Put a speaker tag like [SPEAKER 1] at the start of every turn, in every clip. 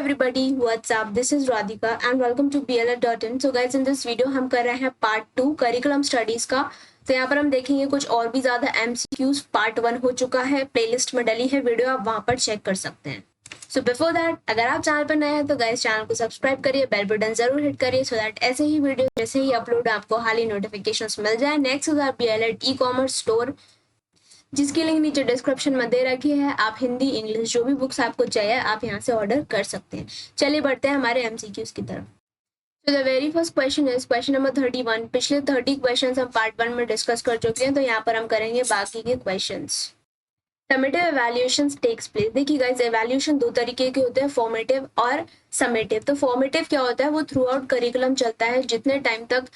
[SPEAKER 1] everybody, what's up? This is Radhika and welcome to BLR.in. So guys, in this video हम कर रहे हैं part 2 curriculum studies का। तो यहाँ पर हम देखेंगे कुछ और भी ज्यादा MCQs। पार्ट 1 हो चुका है, प्लेलिस्ट में डली है वीडियो, आप वहां पर चेक कर सकते हैं। सो बिफोर दैट, अगर आप चैनल पर नए हैं तो गाइस चैनल को सब्सक्राइब करिए, बेल बटन जरूर हिट करिए सो दैट ऐसे ही वीडियो जैसे ही अपलोड आपको हाल ही नोटिफिकेशंस मिल जाए। Next is our BLR e-commerce store, जिसकी लिंक नीचे डिस्क्रिप्शन में दे रखी है। आप हिंदी इंग्लिश जो भी बुक्स आपको चाहिए आप यहाँ से ऑर्डर कर सकते हैं। चलिए बढ़ते हैं हमारे MCQs की तरफ। तो the very first question is question number 31। पिछले 30 क्वेश्चन हम पार्ट 1 में डिस्कस कर चुके हैं, तो यहाँ पर हम करेंगे बाकी के questions. Summative evaluation takes place. देखिए गाइस, एवैल्यूएशन दो तरीके के होते हैं, फॉर्मेटिव और समेटिव। तो फॉर्मेटिव क्या होता है, वो थ्रू आउट करिकुलम चलता है, जितने टाइम तक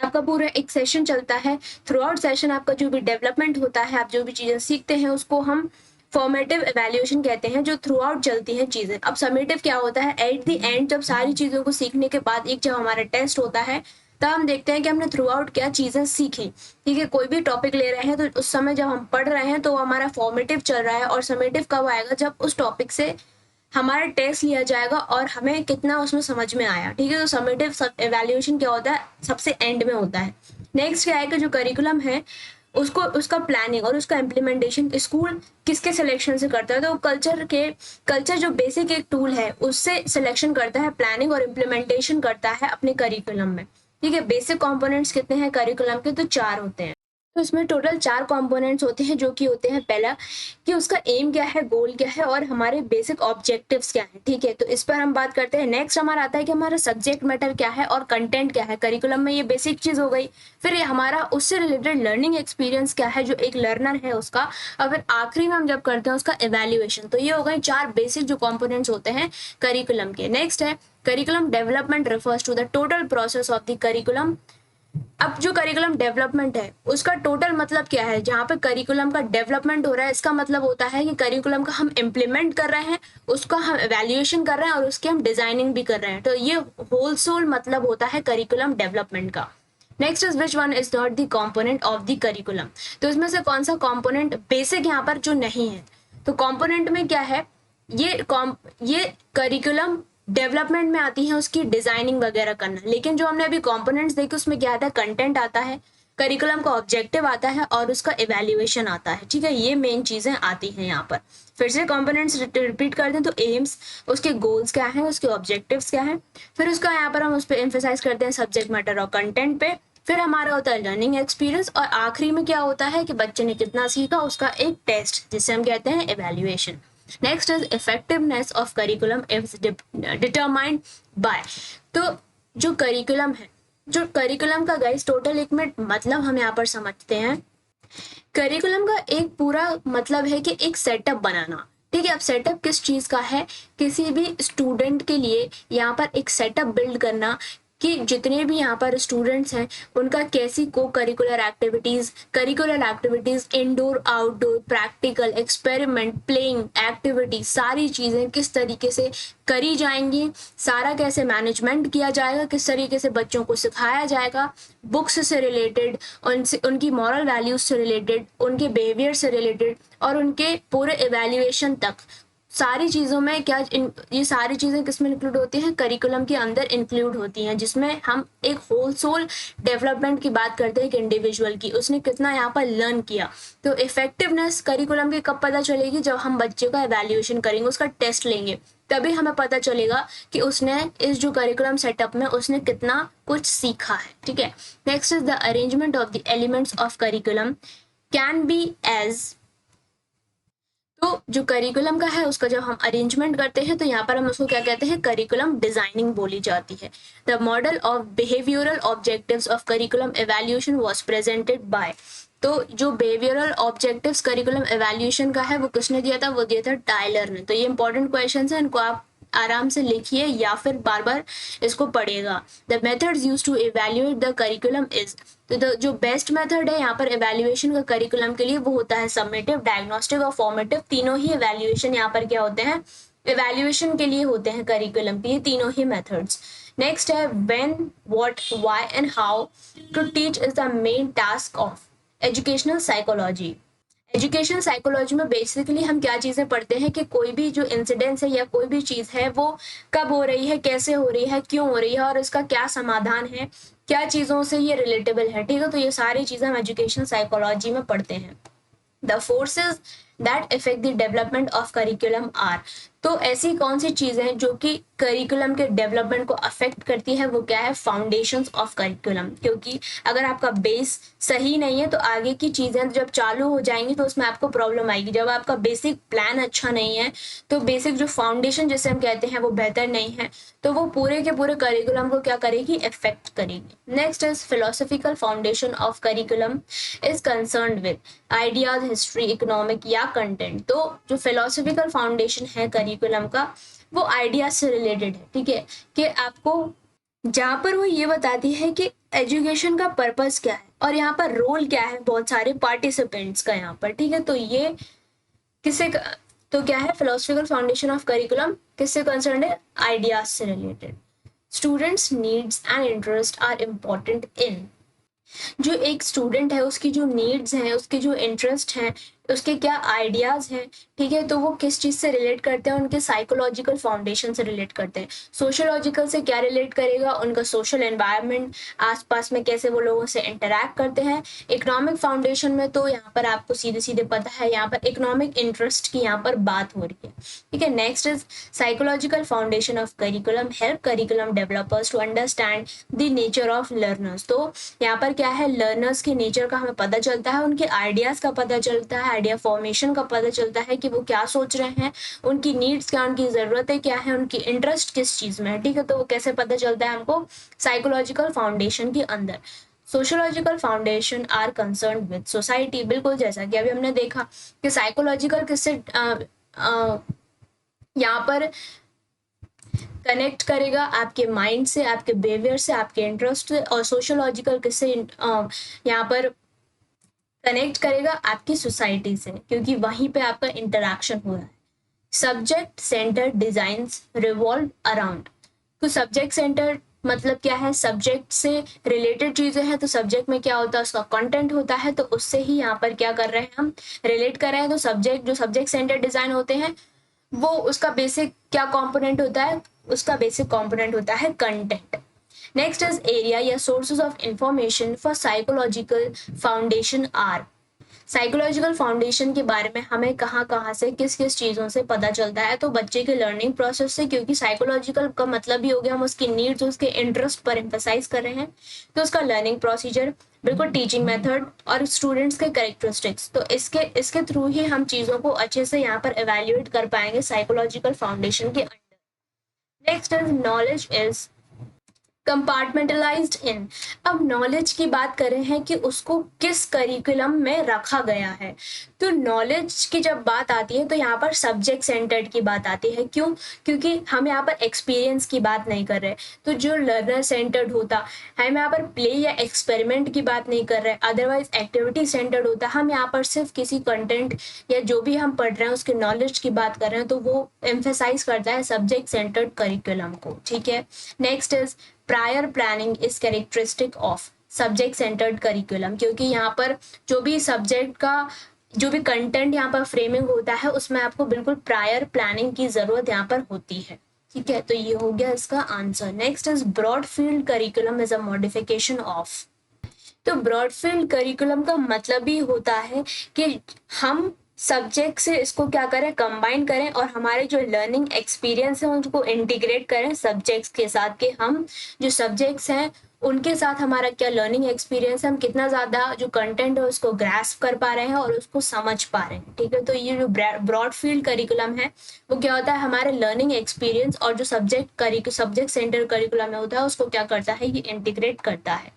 [SPEAKER 1] आपका पूरा एक सेशन चलता है, थ्रू आउट सेशन आपका जो भी डेवलपमेंट होता है, आप जो भी चीजें सीखते हैं उसको हम फॉर्मेटिव एवैल्यूएशन कहते हैं, जो थ्रू आउट चलती हैं चीजें। अब समेटिव क्या होता है, एट द एंड जब सारी चीजों को सीखने के बाद एक जब हमारा टेस्ट होता है तब हम देखते हैं कि हमने थ्रू आउट क्या चीजें सीखी। ठीक है, कोई भी टॉपिक ले रहे हैं तो उस समय जब हम पढ़ रहे हैं तो हमारा फॉर्मेटिव चल रहा है, और समेटिव कब आएगा, जब उस टॉपिक से हमारा टेस्ट लिया जाएगा और हमें कितना उसमें समझ में आया। ठीक है, तो समेटिव एवैल्यूएशन क्या होता है, सबसे एंड में होता है। नेक्स्ट क्या है कि जो करिकुलम है उसको उसका प्लानिंग और उसका इम्प्लीमेंटेशन स्कूल किसके सिलेक्शन से करता है, तो कल्चर जो बेसिक एक टूल है उससे सिलेक्शन करता है, प्लानिंग और इम्प्लीमेंटेशन करता है अपने करिकुलम में। ठीक है, बेसिक कंपोनेंट्स कितने हैं करिकुलम के, तो 4 होते हैं। तो इसमें टोटल 4 कंपोनेंट्स होते हैं, जो कि होते हैं पहला कि उसका एम क्या है, गोल क्या है और हमारे बेसिक ऑब्जेक्टिव्स क्या है। ठीक है, तो इस पर हम बात करते हैं। नेक्स्ट हमारा आता है कि हमारा सब्जेक्ट मैटर क्या है और कंटेंट क्या है करिकुलम में, ये बेसिक चीज हो गई। फिर ये हमारा उससे रिलेटेड लर्निंग एक्सपीरियंस क्या है जो एक लर्नर है उसका, और फिर आखिरी में हम जब करते हैं उसका इवैल्यूएशन। तो ये हो गए 4 बेसिक जो कंपोनेंट्स होते हैं करिकुलम के। नेक्स्ट है curriculum development, refers to the total process of the curriculum. अब जो करिकुलम डेवलपमेंट है उसका टोटल मतलब क्या है, जहाँ पे करिकुलम का डेवलपमेंट हो रहा है इसका मतलब होता है कि करिकुलम का हम इम्प्लीमेंट कर रहे हैं, उसका हम एवेल्युएशन कर रहे हैं और उसकी हम डिजाइनिंग भी कर रहे हैं। तो ये होल सोल मतलब होता है करिकुलम डेवलपमेंट का। Next is which one is not the component of the curriculum. तो इसमें से कौन सा कॉम्पोनेंट बेसिक यहाँ पर जो नहीं है, तो कॉम्पोनेंट में क्या है, ये करिकुलम डेवलपमेंट में आती है उसकी डिजाइनिंग वगैरह करना। लेकिन जो हमने अभी कंपोनेंट्स देखे उसमें क्या आता है, कंटेंट आता है, करिकुलम का ऑब्जेक्टिव आता है और उसका इवैल्यूएशन आता है। ठीक है, ये मेन चीजें आती हैं यहाँ पर। फिर से कंपोनेंट्स रिपीट करते हैं, तो एम्स, उसके गोल्स क्या है, उसके ऑब्जेक्टिव्स क्या है, फिर उसका यहाँ पर हम उस पर एम्फेसाइज करते हैं सब्जेक्ट मैटर और कंटेंट पे, फिर हमारा होता है लर्निंग एक्सपीरियंस, और आखिरी में क्या होता है कि बच्चे ने कितना सीखा उसका एक टेस्ट, जिसे हम कहते हैं evaluation. Next is effectiveness of curriculum is determined by. तो जो करिकुलम है, जो करिकुलम का गाइस टोटल 1 मिनट मतलब हम यहाँ पर समझते हैं। करिकुलम का एक पूरा मतलब है कि एक सेटअप बनाना। ठीक है, अब सेटअप किस चीज का है, किसी भी स्टूडेंट के लिए यहाँ पर एक सेटअप बिल्ड करना कि जितने भी यहाँ पर स्टूडेंट्स हैं उनका कैसी को curricular activities indoor outdoor practical experiment playing activity, सारी चीजें किस तरीके से करी जाएंगी, सारा कैसे मैनेजमेंट किया जाएगा, किस तरीके से बच्चों को सिखाया जाएगा, बुक्स से रिलेटेड, उनकी मॉरल वैल्यूज से रिलेटेड, उनके बिहेवियर से रिलेटेड और उनके पूरे इवैल्यूएशन तक, सारी चीजों में क्या ये सारी चीजें किसमें इंक्लूड होती हैं, करिकुलम के अंदर इंक्लूड होती हैं, जिसमें हम एक होल सोल डेवलपमेंट की बात करते हैं कि इंडिविजुअल की उसने कितना यहाँ पर लर्न किया। तो इफेक्टिवनेस करिकुलम की कब पता चलेगी, जब हम बच्चे का एवेल्युएशन करेंगे, उसका टेस्ट लेंगे, तभी हमें पता चलेगा कि उसने इस जो करिकुलम सेटअप में उसने कितना कुछ सीखा है। ठीक है, next is the arrangement of the elements of curriculum can be as. तो जो करिकुलम का है उसका जब हम अरेंजमेंट करते हैं तो यहाँ पर हम उसको क्या कहते हैं, करिकुलम डिजाइनिंग बोली जाती है। The model of behavioural objectives of curriculum evaluation was presented by. तो जो बिहेवियरल ऑब्जेक्टिव्स करिकुलम एवेल्यूएशन का है वो किसने दिया था, वो दिया था टाइलर ने। तो ये इंपॉर्टेंट क्वेश्चन है, इनको आप आराम से लिखिए या फिर बार बार इसको पढ़िएगा। The methods used to evaluate the curriculum is. तो जो बेस्ट मेथड है यहाँ पर इवैल्यूएशन का करिकुलम के लिए वो होता है समेटिव, डायग्नोस्टिक और फॉर्मेटिव। तीनों ही इवैल्यूएशन यहाँ पर क्या होते हैं, इवैल्यूएशन के लिए होते हैं करिकुलम के, ये तीनों ही मेथड्स। नेक्स्ट है when, what, why and how to teach is the main task of educational psychology. Education psychology में बेसिकली हम क्या चीज़ें पढ़ते हैं कि कोई भी जो इंसिडेंस है या कोई भी चीज़ है वो कब हो रही है, कैसे हो रही है, क्यों हो रही है और इसका क्या समाधान है, क्या चीज़ों से ये रिलेटेबल है, ठीक है। तो ये सारी चीज़ें हम एजुकेशन साइकोलॉजी में पढ़ते हैं। The forces that affect the development of curriculum are, तो ऐसी कौन सी चीजें हैं जो कि करिकुलम के डेवलपमेंट को अफेक्ट करती है, वो क्या है, फाउंडेशंस ऑफ करिकुलम। क्योंकि अगर आपका बेस सही नहीं है तो आगे की चीजें जब चालू हो जाएंगी तो उसमें आपको प्रॉब्लम आएगी। जब आपका बेसिक प्लान अच्छा नहीं है तो बेसिक जो फाउंडेशन जिसे हम कहते हैं वो बेहतर नहीं है, तो वो पूरे के पूरे करिकुलम को क्या करेगी, इफेक्ट करेगी। Next is philosophical foundation of curriculum is concern with ideas, history, economic या कंटेंट। तो जो फिलोसफिकल फाउंडेशन है करिकुलम का वो आइडियाज से रिलेटेड है, ठीक है, कि आपको जहाँ पर वो ये बताती है कि एजुकेशन का पर्पस क्या है और यहाँ पर रोल क्या है बहुत सारे पार्टिसिपेंट्स का यहाँ पर, ठीक है। तो ये किससे तो क्या है, फिलोसफिकल फाउंडेशन ऑफ करिकुलम किससे कंसर्न है, आइडियाज से related. Students needs and interest are important in, जो एक स्टूडेंट है उसकी जो नीड्स हैं, उसके जो इंटरेस्ट हैं, उसके क्या आइडियाज हैं, ठीक है, तो वो किस चीज से रिलेट करते हैं, उनके साइकोलॉजिकल फाउंडेशन से रिलेट करते हैं। सोशियोलॉजिकल से क्या रिलेट करेगा, उनका सोशल एनवायरनमेंट, आसपास में कैसे वो लोगों से इंटरेक्ट करते हैं। इकोनॉमिक फाउंडेशन में तो यहाँ पर आपको सीधे सीधे पता है, यहाँ पर इकोनॉमिक इंटरेस्ट की यहाँ पर बात हो रही है, ठीक है। Next is psychological foundation of curriculum help curriculum developers to understand the nature of learners. तो यहाँ पर क्या है, लर्नर्स के नेचर का हमें पता चलता है, उनके आइडियाज का पता चलता है, आइडिया फॉर्मेशन का पता चलता है कि वो क्या सोच रहे हैं, उनकी नीड्स क्या, उनकी जरूरतें क्या है, उनकी इंटरेस्ट किस चीज में है, ठीक है। तो वो कैसे पता चलता है हमको, साइकोलॉजिकल फाउंडेशन के अंदर। Sociological foundation are concern with society, बिल्कुल जैसा कि अभी हमने देखा कि साइकोलॉजिकल किससे यहाँ पर कनेक्ट करेगा, आपके माइंड से, आपके बिहेवियर से, आपके इंटरेस्ट से, और सोशियोलॉजिकल किससे यहाँ पर कनेक्ट करेगा, आपकी सोसाइटी से, क्योंकि वहीं पे आपका इंटरेक्शन हो रहा है। Subject centre designs revolve around, तो सब्जेक्ट सेंटर मतलब क्या है, सब्जेक्ट से रिलेटेड चीजें हैं, तो सब्जेक्ट में क्या होता है, उसका कंटेंट होता है, तो उससे ही यहाँ पर क्या कर रहे हैं, हम रिलेट कर रहे हैं। तो सब्जेक्ट जो सब्जेक्ट सेंटर डिजाइन होते हैं वो उसका बेसिक क्या कंपोनेंट होता है, उसका बेसिक कंपोनेंट होता है कंटेंट। नेक्स्ट इज एरिया या sources of information for psychological foundation are, psychological foundation के बारे में हमें कहाँ कहाँ से किस किस चीज़ों से पता चलता है, तो बच्चे के लर्निंग प्रोसेस से, क्योंकि साइकोलॉजिकल का मतलब ही हो गया हम उसकी नीड्स, उसके इंटरेस्ट पर एम्फेसाइज कर रहे हैं, तो उसका लर्निंग प्रोसीजर, बिल्कुल टीचिंग मेथड और स्टूडेंट्स के कैरेक्टरिस्टिक्स, तो इसके थ्रू ही हम चीज़ों को अच्छे से यहाँ पर एवेल्युएट कर पाएंगे साइकोलॉजिकल फाउंडेशन के under. Next is knowledge is compartmentalized in, अब नॉलेज की बात कर रहे हैं कि उसको किस करिकुलम में रखा गया है। तो नॉलेज की जब बात आती है तो यहाँ पर सब्जेक्ट सेंटर्ड की बात आती है, क्यों, क्योंकि हम यहाँ पर एक्सपीरियंस की बात नहीं कर रहे, तो जो लर्नर सेंटर्ड होता, हम यहाँ पर प्ले या एक्सपेरिमेंट की बात नहीं कर रहे, अदरवाइज एक्टिविटी सेंटर्ड होता, हम यहाँ पर सिर्फ किसी कंटेंट या जो भी हम पढ़ रहे हैं उसके नॉलेज की बात कर रहे हैं, तो वो एम्फेसाइज करता है सब्जेक्ट सेंटर्ड करिकुलम को, ठीक है। Next is prior planning is characteristic of subject centred curriculum, क्योंकि यहाँ पर जो भी सब्जेक्ट का जो भी कंटेंट यहाँ पर फ्रेमिंग होता है उसमें आपको बिल्कुल प्रायर प्लानिंग की जरूरत यहाँ पर होती है, ठीक है। तो ये हो गया इसका answer. Next is broad field curriculum is a modification of, तो ब्रॉड फील्ड करिकुलम का मतलब ही होता है कि हम सब्जेक्ट से इसको क्या करें, कंबाइन करें और हमारे जो लर्निंग एक्सपीरियंस है उनको इंटीग्रेट करें सब्जेक्ट्स के साथ, कि हम जो सब्जेक्ट्स हैं उनके साथ हमारा क्या लर्निंग एक्सपीरियंस है, हम कितना ज्यादा जो कंटेंट है उसको ग्रास्प कर पा रहे हैं और उसको समझ पा रहे हैं, ठीक है। तो ये जो ब्रॉड फील्ड करिकुलम है वो क्या होता है, हमारे लर्निंग एक्सपीरियंस और जो सब्जेक्ट सेंटर करिकुलम होता है उसको क्या करता है, ये इंटीग्रेट करता है।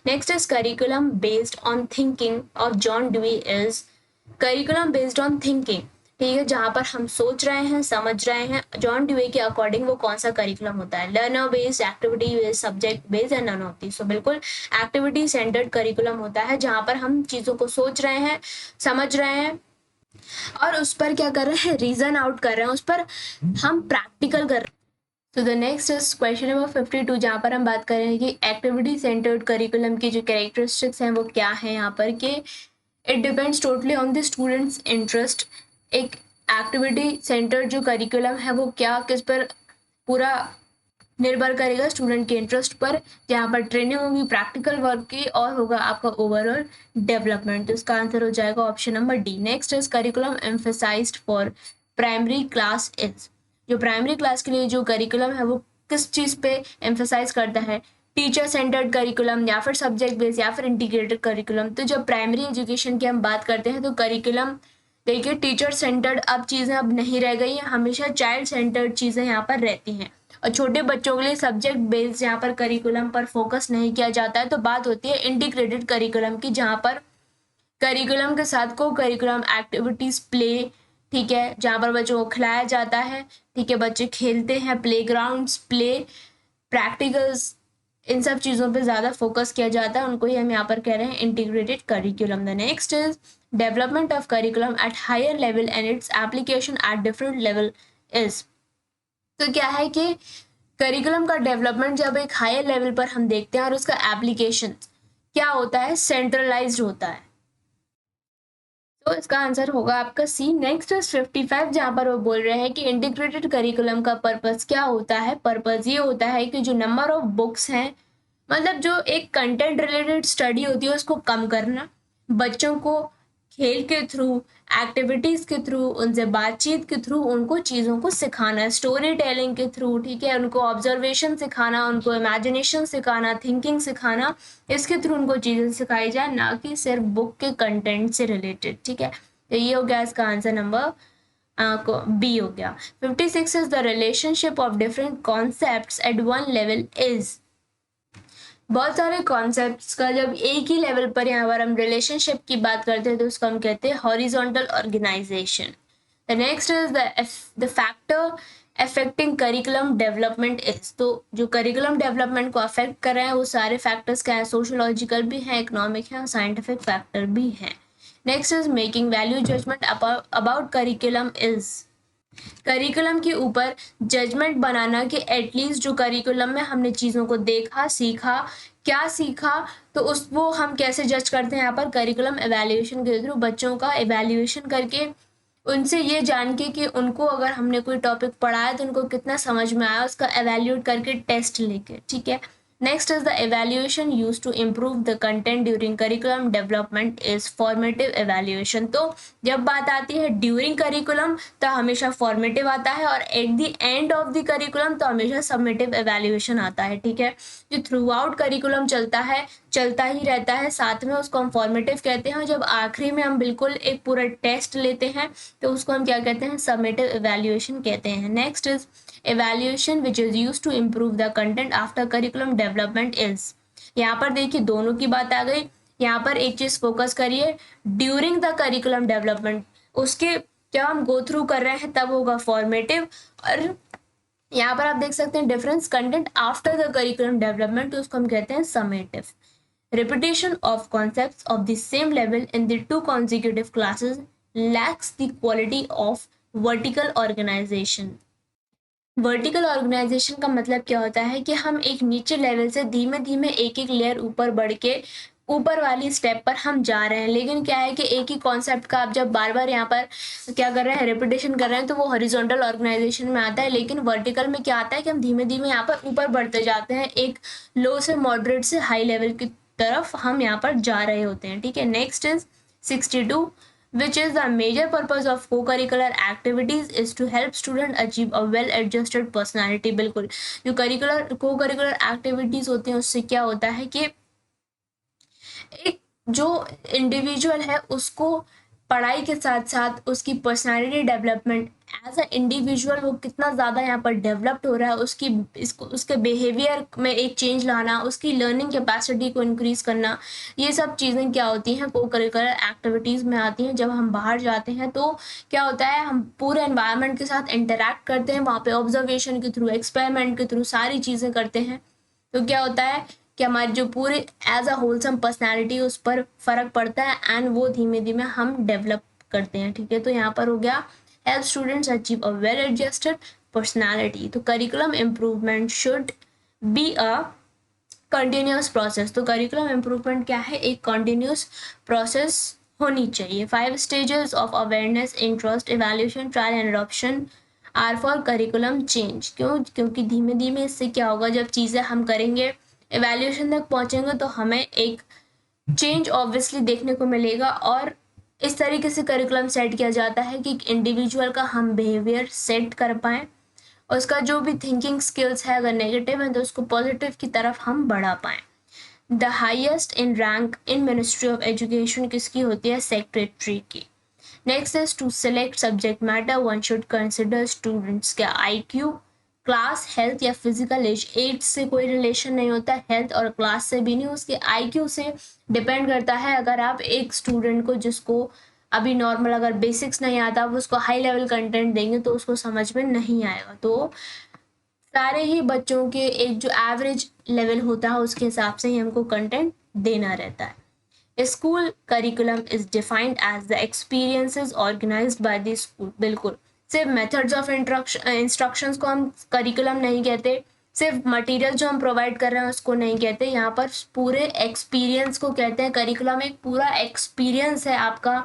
[SPEAKER 1] Next is curriculum based on thinking of John dewy is curriculum based on thinking, ठीक है, जहां पर हम सोच रहे हैं, समझ रहे हैं, जॉन ड्यूई के अकॉर्डिंग वो कौन सा करिकुलम होता है, learner based, activity based, subject based and none of this. So बिल्कुल एक्टिविटी सेंटर्ड करिकुलम होता है जहां पर हम चीजों को सोच रहे हैं, समझ रहे हैं और उस पर क्या कर रहे हैं, रीजन आउट कर रहे हैं, उस पर हम प्रैक्टिकल कर रहे हैं। तो the next is question number 52, जहाँ पर हम बात कर रहे हैं कि एक्टिविटी सेंटर्ड करिकुलम की जो कैरेक्टरिस्टिक्स हैं वो क्या है यहाँ पर, कि it depends totally on the students interest. एक एक्टिविटी सेंटर जो करिकुलम है वो क्या किस पर पूरा निर्भर करेगा, स्टूडेंट के इंटरेस्ट पर, जहाँ पर ट्रेनिंग होगी प्रैक्टिकल वर्क की और होगा आपका ओवरऑल डेवलपमेंट। तो इसका आंसर हो जाएगा option number D. Next is curriculum emphasised for primary class is. जो प्राइमरी क्लास के लिए जो करिकुलम है वो किस चीज़ पे एम्फेसाइज करता है, टीचर सेंटर्ड करिकुलम या फिर सब्जेक्ट बेस्ड या फिर इंटीग्रेटेड करिकुलम। तो जब प्राइमरी एजुकेशन की हम बात करते हैं तो करिकुलम देखिए टीचर सेंटर्ड अब चीज़ें अब नहीं रह गई हैं, हमेशा चाइल्ड सेंटर्ड चीज़ें यहाँ पर रहती हैं। और छोटे बच्चों के लिए सब्जेक्ट बेस्ड यहाँ पर करिकुलम पर फोकस नहीं किया जाता है। तो बात होती है इंटीग्रेटेड करिकुलम की, जहाँ पर करिकुलम के साथ को करिकुलम एक्टिविटीज प्ले, ठीक है, जहाँ पर बच्चों को खिलाया जाता है, ठीक है, बच्चे खेलते हैं, प्लेग्राउंड्स, प्ले, प्रैक्टिकल्स, इन सब चीज़ों पे ज़्यादा फोकस किया जाता है, उनको ही हम यहाँ पर कह रहे हैं integrated curriculum. The next is development of curriculum at higher level and its application at different level is. तो क्या है कि करिकुलम का डेवलपमेंट जब एक हायर लेवल पर हम देखते हैं और उसका एप्लीकेशन क्या होता है, सेंट्रलाइज्ड होता है। तो इसका आंसर होगा आपका सी। नेक्स्ट इज 55, जहां पर वो बोल रहे हैं कि इंटीग्रेटेड करिकुलम का पर्पस क्या होता है। पर्पस ये होता है कि जो नंबर ऑफ बुक्स हैं, मतलब जो एक कंटेंट रिलेटेड स्टडी होती है उसको कम करना, बच्चों को खेल के थ्रू, एक्टिविटीज के थ्रू, उनसे बातचीत के थ्रू उनको चीज़ों को सिखाना, स्टोरी टेलिंग के थ्रू, ठीक है, उनको ऑब्जर्वेशन सिखाना, उनको इमेजिनेशन सिखाना, थिंकिंग सिखाना, इसके थ्रू उनको चीज़ें सिखाई जाए, ना कि सिर्फ बुक के कंटेंट से रिलेटेड, ठीक है। तो ये हो गया इसका आंसर नंबर बी हो गया। 56 is the relationship of different concepts at one level is. बहुत सारे कॉन्सेप्ट्स का जब एक ही लेवल पर यहाँ पर हम रिलेशनशिप की बात करते हैं तो उसको हम कहते हैं horizontal organization. The next is the factor affecting curriculum development is. तो जो करिकुलम डेवलपमेंट को अफेक्ट कर रहे हैं वो सारे फैक्टर्स क्या हैं, सोशोलॉजिकल भी हैं, इकोनॉमिक हैं और साइंटिफिक फैक्टर भी हैं। Next is making value judgement about curriculum is. Curriculum के ऊपर जजमेंट बनाना कि एटलीस्ट जो करिकुलम में हमने चीज़ों को देखा, सीखा, क्या सीखा, तो उस वो हम कैसे जज करते हैं यहाँ पर करिकुलम एवेल्यूएशन के थ्रू, बच्चों का एवेल्यूएशन करके, उनसे ये जान के कि उनको अगर हमने कोई टॉपिक पढ़ाया तो उनको कितना समझ में आया, उसका एवेल्यूएट करके टेस्ट लेके, ठीक है। Next is the evaluation use to improve the content during curriculum development is formative evaluation. तो जब बात आती है ड्यूरिंग करिकुलम तो हमेशा फॉर्मेटिव आता है और at the end of the curriculum तो हमेशा समेटिव एवेल्यूएशन आता है, ठीक है। जो थ्रू आउट करिकुलम चलता है, चलता ही रहता है, साथ में उसको हम फॉर्मेटिव कहते हैं। जब आखिरी में हम बिल्कुल एक पूरा टेस्ट लेते हैं तो उसको हम क्या कहते हैं, समेटिव एवेल्यूएशन कहते हैं। Next is evaluation which is used to improve the content after curriculum development is। यहाँ पर देखिए दोनों की बात आ गई। यहाँ पर एक चीज फोकस करिए, ड्यूरिंग द करिकुलम डेवलपमेंट, उसके जब हम गो थ्रू कर रहे हैं तब होगा फॉर्मेटिव, और यहाँ पर आप देख सकते हैं difference, content after the curriculum development तो उसको हम कहते हैं summative. repetition of concepts of the same level in the two consecutive classes lacks the quality of vertical organization। Vertical organization का मतलब क्या होता है कि हम एक नीचे लेवल से धीमे धीमे एक एक लेयर ऊपर बढ़ के ऊपर वाली स्टेप पर हम जा रहे हैं। लेकिन क्या है कि एक ही कॉन्सेप्ट का आप जब बार बार यहाँ पर क्या कर रहे हैं, रिपीटेशन कर रहे हैं, तो वो हॉरिजॉन्टल ऑर्गेनाइजेशन में आता है। लेकिन वर्टिकल में क्या आता है कि हम धीमे धीमे यहाँ पर ऊपर बढ़ते जाते हैं, एक लो से मॉडरेट से हाई लेवल की तरफ हम यहाँ पर जा रहे होते हैं, ठीक है। Next is 62, which is the major purpose of co-curricular activities is to help student achieve a well-adjusted personality। बिल्कुल, जो co-curricular activities होती हैं उससे क्या होता है कि एक जो इंडिविजुअल है उसको पढ़ाई के साथ साथ उसकी personality development, as a individual वो कितना ज़्यादा यहाँ पर डेवलप्ड हो रहा है, उसके बिहेवियर में एक चेंज लाना, उसकी लर्निंग कैपेसिटी को इंक्रीज करना, ये सब चीज़ें क्या होती हैं, को करिकुलर एक्टिविटीज़ में आती हैं। जब हम बाहर जाते हैं तो क्या होता है, हम पूरे एनवायरनमेंट के साथ इंटरेक्ट करते हैं, वहाँ पे ऑब्जर्वेशन के थ्रू, एक्सपेरिमेंट के थ्रू सारी चीज़ें करते हैं। तो क्या होता है कि हमारी जो पूरी एज अ होलसम पर्सनैलिटी उस पर फर्क पड़ता है एंड वो धीमे धीमे हम डेवलप करते हैं, ठीक है। तो यहाँ पर हो गया help students achieve a well adjusted personality। तो curriculum improvement should be a continuous process। तो curriculum improvement क्या है, एक continuous process होनी चाहिए। 5 stages of awareness, interest, evaluation, trial and adoption are for curriculum change. क्योंकि धीमे धीमे इससे क्या होगा, जब चीज़ें हम करेंगे, इवैल्यूएशन तक पहुंचेंगे, तो हमें एक चेंज ऑब्वियसली देखने को मिलेगा। और इस तरीके से करिकुलम सेट किया जाता है कि इंडिविजुअल का हम बिहेवियर सेट कर पाएँ, और उसका जो भी थिंकिंग स्किल्स है अगर नेगेटिव है तो उसको पॉजिटिव की तरफ हम बढ़ा पाएँ। The highest in rank in ministry of education किसकी होती है? सेक्रेटरी की। Next is to select subject matter, one should consider students के IQ, क्लास, हेल्थ या फिजिकल एज से कोई रिलेशन नहीं होता, हेल्थ और क्लास से भी नहीं, उसके IQ से डिपेंड करता है। अगर आप एक स्टूडेंट को जिसको अभी नॉर्मल अगर बेसिक्स नहीं आता, आप उसको हाई लेवल कंटेंट देंगे तो उसको समझ में नहीं आएगा। तो सारे ही बच्चों के एक जो एवरेज लेवल होता है उसके हिसाब से ही हमको कंटेंट देना रहता है। School curriculum is defined as the experiences organized by the school. बिल्कुल, सिर्फ मेथड्स ऑफ इंस्ट्रक्शंस को हम करिकुलम नहीं कहते, सिर्फ मटेरियल जो हम प्रोवाइड कर रहे हैं उसको नहीं कहते, यहाँ पर पूरे एक्सपीरियंस को कहते हैं। करिकुलम एक पूरा एक्सपीरियंस है आपका,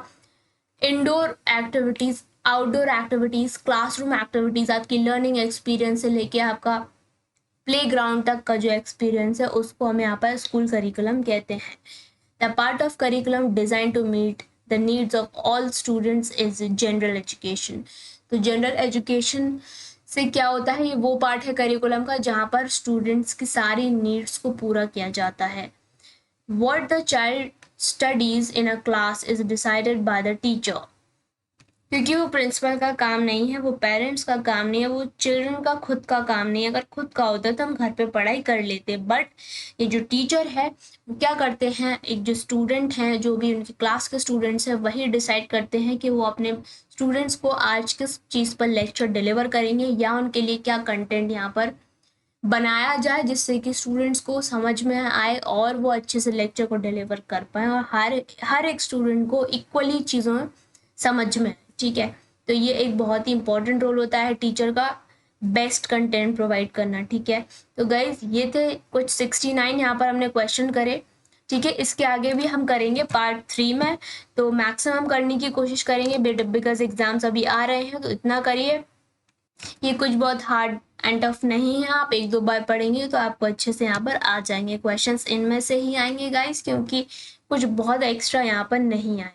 [SPEAKER 1] indoor activities, outdoor activities, classroom activities, आपकी लर्निंग एक्सपीरियंस से लेके आपका प्लेग्राउंड तक का जो एक्सपीरियंस है उसको हम यहाँ पर स्कूल करिकुलम कहते हैं। The part of curriculum design to meet the needs of all students is general education. तो जनरल एजुकेशन से क्या होता है, ये वो पार्ट है करिकुलम का जहाँ पर स्टूडेंट्स की सारी नीड्स को पूरा किया जाता है। What the child studies in a class is decided by the teacher। क्योंकि वो प्रिंसिपल का काम नहीं है, वो पेरेंट्स का काम नहीं है, वो चिल्ड्रन का खुद का काम नहीं है। अगर खुद का होता तो हम घर पे पढ़ाई कर लेते, बट ये जो टीचर है वो क्या करते हैं, एक जो स्टूडेंट हैं, जो भी उनकी क्लास के स्टूडेंट्स हैं, वही डिसाइड करते हैं कि वो अपने स्टूडेंट्स को आज किस चीज़ पर लेक्चर डिलीवर करेंगे या उनके लिए क्या कंटेंट यहाँ पर बनाया जाए जिससे कि स्टूडेंट्स को समझ में आए और वो अच्छे से लेक्चर को डिलीवर कर पाए और हर एक स्टूडेंट को इक्वली चीज़ों समझ में आए। ठीक है, तो ये एक बहुत ही इंपॉर्टेंट रोल होता है टीचर का, बेस्ट कंटेंट प्रोवाइड करना। ठीक है, तो गाइज ये थे कुछ 69 यहाँ पर हमने क्वेश्चन करे। ठीक है, इसके आगे भी हम करेंगे पार्ट 3 में, तो मैक्सिमम करने की कोशिश करेंगे बिकॉज एग्जाम्स अभी आ रहे हैं, तो इतना करिए। ये कुछ बहुत हार्ड एंड टफ नहीं है, आप 1-2 बार पढ़ेंगे तो आपको अच्छे से यहाँ पर आ जाएंगे क्वेश्चंस, इनमें से ही आएंगे गाइस, क्योंकि कुछ बहुत एक्स्ट्रा यहाँ पर नहीं आएगा।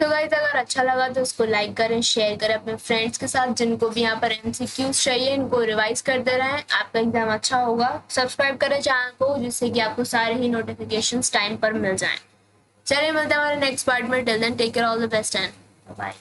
[SPEAKER 1] तो गाइस अगर अच्छा लगा तो उसको लाइक करें, शेयर करें अपने फ्रेंड्स के साथ, जिनको भी यहाँ पर MCQs चाहिए इनको रिवाइज करते रहें, आपका एग्जाम अच्छा होगा। सब्सक्राइब करें चैनल को जिससे कि आपको सारे ही नोटिफिकेशंस टाइम पर मिल जाएं। चलिए मिलते हैं हमारे नेक्स्ट पार्ट में, till then take care, all the best and bye.